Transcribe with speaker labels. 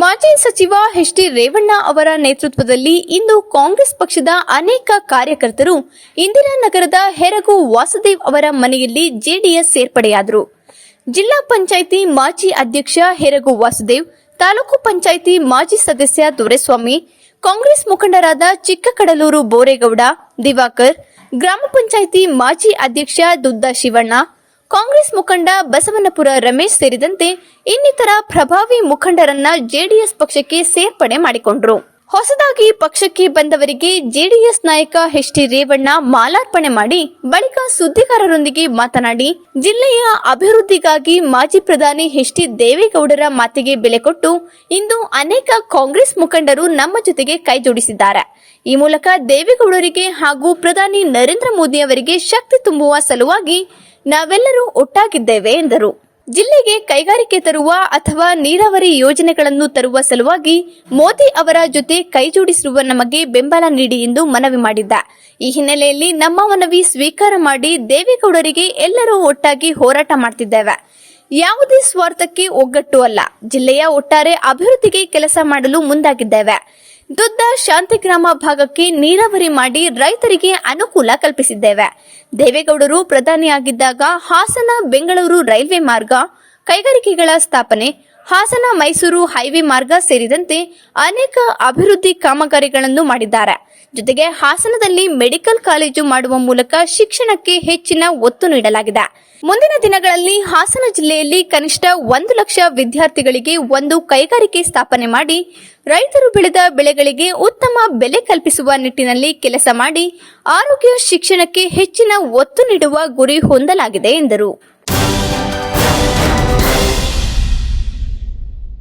Speaker 1: ಮಾಜಿ ಸಚಿವ ಎಚ್.ಡಿ. ರೇವಣ್ಣ ಅವರ ನೇತೃತ್ವದಲ್ಲಿ ಇಂದು ಕಾಂಗ್ರೆಸ್ ಪಕ್ಷದ ಅನೇಕ ಕಾರ್ಯಕರ್ತರು ಇಂದಿರಾನಗರದ ಹೆರಗು ವಾಸುದೇವ್ ಅವರ ಮನೆಯಲ್ಲಿ ಜೆಡಿಎಸ್ ಸೇರ್ಪಡೆಯಾದರು. ಜಿಲ್ಲಾ ಪಂಚಾಯಿತಿ ಮಾಜಿ ಅಧ್ಯಕ್ಷ ಹೆರಗು ವಾಸುದೇವ್, ತಾಲೂಕು ಪಂಚಾಯಿತಿ ಮಾಜಿ ಸದಸ್ಯ ದೊರೆಸ್ವಾಮಿ, ಕಾಂಗ್ರೆಸ್ ಮುಖಂಡರಾದ ಚಿಕ್ಕಕಡಲೂರು ಬೋರೇಗೌಡ, ದಿವಾಕರ್, ಗ್ರಾಮ ಪಂಚಾಯಿತಿ ಮಾಜಿ ಅಧ್ಯಕ್ಷ ದುದ್ದ ಶಿವಣ್ಣ, ಕಾಂಗ್ರೆಸ್ ಮುಖಂಡ ಬಸವನಪುರ ರಮೇಶ್ ಸೇರಿದಂತೆ ಇನ್ನಿತರ ಪ್ರಭಾವಿ ಮುಖಂಡರನ್ನ ಜೆಡಿಎಸ್ ಪಕ್ಷಕ್ಕೆ ಸೇರ್ಪಡೆ ಮಾಡಿಕೊಂಡರು. ಹೊಸದಾಗಿ ಪಕ್ಷಕ್ಕೆ ಬಂದವರಿಗೆ ಜೆಡಿಎಸ್ ನಾಯಕ ಎಚ್.ಡಿ. ರೇವಣ್ಣ ಮಾಲಾರ್ಪಣೆ ಮಾಡಿ ಬಳಿಕ ಸುದ್ದಿಗಾರರೊಂದಿಗೆ ಮಾತನಾಡಿ, ಜಿಲ್ಲೆಯ ಅಭಿವೃದ್ಧಿಗಾಗಿ ಮಾಜಿ ಪ್ರಧಾನಿ ಎಚ್.ಡಿ. ದೇವೇಗೌಡರ ಮಾತಿಗೆ ಬೆಲೆ ಕೊಟ್ಟು ಇಂದು ಅನೇಕ ಕಾಂಗ್ರೆಸ್ ಮುಖಂಡರು ನಮ್ಮ ಜೊತೆಗೆ ಕೈಜೋಡಿಸಿದ್ದಾರೆ. ಈ ಮೂಲಕ ದೇವೇಗೌಡರಿಗೆ ಹಾಗೂ ಪ್ರಧಾನಿ ನರೇಂದ್ರ ಮೋದಿ ಅವರಿಗೆ ಶಕ್ತಿ ತುಂಬುವ ಸಲುವಾಗಿ ನಾವೆಲ್ಲರೂ ಒಟ್ಟಾಗಿದ್ದೇವೆ ಎಂದರು. ಜಿಲ್ಲೆಗೆ ಕೈಗಾರಿಕೆ ತರುವ ಅಥವಾ ನೀರಾವರಿ ಯೋಜನೆಗಳನ್ನು ತರುವ ಸಲುವಾಗಿ ಮೋದಿ ಅವರ ಜೊತೆ ಕೈಜೋಡಿಸಿರುವ ನಮಗೆ ಬೆಂಬಲ ನೀಡಿ ಎಂದು ಮನವಿ ಮಾಡಿದ್ದ. ಈ ಹಿನ್ನೆಲೆಯಲ್ಲಿ ನಮ್ಮ ಮನವಿ ಸ್ವೀಕಾರ ಮಾಡಿ ದೇವೇಗೌಡರಿಗೆ ಎಲ್ಲರೂ ಒಟ್ಟಾಗಿ ಹೋರಾಟ ಮಾಡ್ತಿದ್ದೇವೆ. ಯಾವುದೇ ಸ್ವಾರ್ಥಕ್ಕೆ ಒಗ್ಗಟ್ಟು ಅಲ್ಲ, ಜಿಲ್ಲೆಯ ಒಟ್ಟಾರೆ ಅಭಿವೃದ್ಧಿಗೆ ಕೆಲಸ ಮಾಡಲು ಮುಂದಾಗಿದ್ದೇವೆ. ದುದ್ದ ಶಾಂತಿಗ್ರಾಮ ಭಾಗಕ್ಕೆ ನೀರಾವರಿ ಮಾಡಿ ರೈತರಿಗೆ ಅನುಕೂಲ ಕಲ್ಪಿಸಿದ್ದೇವೆ. ದೇವೇಗೌಡರು ಪ್ರಧಾನಿಯಾಗಿದ್ದಾಗ ಹಾಸನ ಬೆಂಗಳೂರು ರೈಲ್ವೆ ಮಾರ್ಗ, ಕೈಗಾರಿಕೆಗಳ ಸ್ಥಾಪನೆ, ಹಾಸನ ಮೈಸೂರು ಹೈವೇ ಮಾರ್ಗ ಸೇರಿದಂತೆ ಅನೇಕ ಅಭಿವೃದ್ಧಿ ಕಾಮಗಾರಿಗಳನ್ನು ಮಾಡಿದ್ದಾರೆ. ಜೊತೆಗೆ ಹಾಸನದಲ್ಲಿ ಮೆಡಿಕಲ್ ಕಾಲೇಜು ಮಾಡುವ ಮೂಲಕ ಶಿಕ್ಷಣಕ್ಕೆ ಹೆಚ್ಚಿನ ಒತ್ತು ನೀಡಲಾಗಿದೆ. ಮುಂದಿನ ದಿನಗಳಲ್ಲಿ ಹಾಸನ ಜಿಲ್ಲೆಯಲ್ಲಿ ಕನಿಷ್ಠ 1 ಲಕ್ಷ ವಿದ್ಯಾರ್ಥಿಗಳಿಗೆ ಒಂದು ಕೈಗಾರಿಕೆ ಸ್ಥಾಪನೆ ಮಾಡಿ ರೈತರು ಬೆಳೆದ ಬೆಳೆಗಳಿಗೆ ಉತ್ತಮ ಬೆಲೆ ಕಲ್ಪಿಸುವ ನಿಟ್ಟಿನಲ್ಲಿ ಕೆಲಸ ಮಾಡಿ ಆರೋಗ್ಯ ಶಿಕ್ಷಣಕ್ಕೆ ಹೆಚ್ಚಿನ ಒತ್ತು ನೀಡುವ ಗುರಿ ಹೊಂದಲಾಗಿದೆ ಎಂದರು.